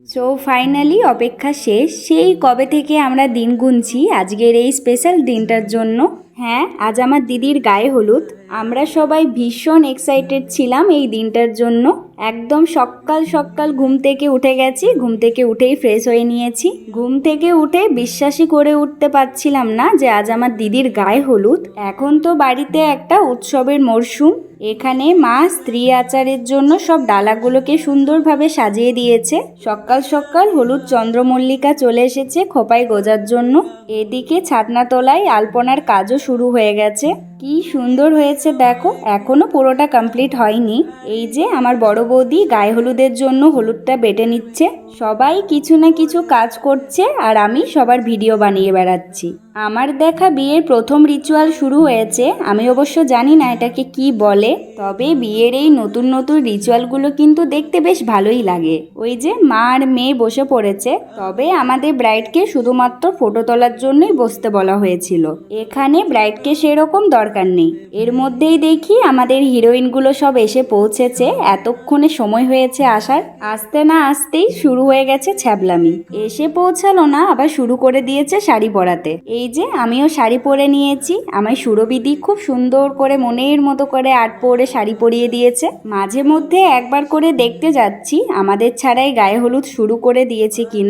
So finally অপেক্ষা শেষ। সেই কবে থেকে আমরা দিন গুনছি আজকের এই স্পেশাল দিনটার জন্য। হ্যাঁ, আজ আমার দিদির গায়ে হলুদ। আমরা সবাই ভীষণ এক্সাইটেড ছিলাম এই দিনটার জন্য। একদম সকাল সকাল ঘুম থেকে উঠে গেছি, ঘুম থেকে উঠেই ফ্রেশ হয়ে নিয়েছি। ঘুম থেকে উঠে বিশ্বাসই করে উঠতে পারছিলাম না যে আজ আমার দিদির গায়ে হলুদ। এখন তো বাড়িতে একটা উৎসবের মরশুম। এখানে মা স্ত্রী আচারের জন্য সব ডালাগুলোকে সুন্দরভাবে সাজিয়ে দিয়েছে। সকাল সকাল হলুদ চন্দ্রমল্লিকা চলে এসেছে খোপায় গোজার জন্য। এদিকে ছাদনাতলায় আলপনার কাজও শুরু হয়ে গেছে। কি সুন্দর হয়েছে দেখো, এখনো পুরোটা কমপ্লিট হয়নি। এই যে আমার বড় বৌদি গায়ে হলুদের জন্য হলুদটা বেটে নিচ্ছে। সবাই কিছু না কিছু কাজ করছে আর আমি সবার ভিডিও বানিয়ে বেড়াচ্ছি। আমার দেখা বিয়ের প্রথম রিচুয়াল শুরু হয়েছে। আমি অবশ্য জানি না এটাকে কি বলে, তবে বিয়ের এই নতুন নতুন রিচুয়ালগুলো কিন্তু দেখতে বেশ ভালোই লাগে। ওই যে মা আর মেয়ে বসে পড়েছে, তবে আমাদের ব্রাইডকে শুধুমাত্র ফটো তোলার জন্যই বসতে বলা হয়েছিল। এখানে ব্রাইডকে সেরকম দরকার নেই। এর মধ্যেই দেখি আমাদের হিরোইনগুলো সব এসে পৌঁছেছে। এতক্ষণে সময় হয়েছে আসার। আসতে না আসতেই শুরু হয়ে গেছে ছ্যাবলামি। এসে পৌঁছালো না, আবার শুরু করে দিয়েছে শাড়ি পরাতে। এই যে আমিও শাড়ি পরে নিয়েছি। আমায় সুরবিদি খুব সুন্দর করে মনের মতো করে আর্ট পরে শাড়ি পরিয়ে দিয়েছে। মাঝে মধ্যে একবার করে দেখতে যাচ্ছি আমাদের ছাড়াই গায়ে হলুদ শুরু করে দিয়েছে কিনা।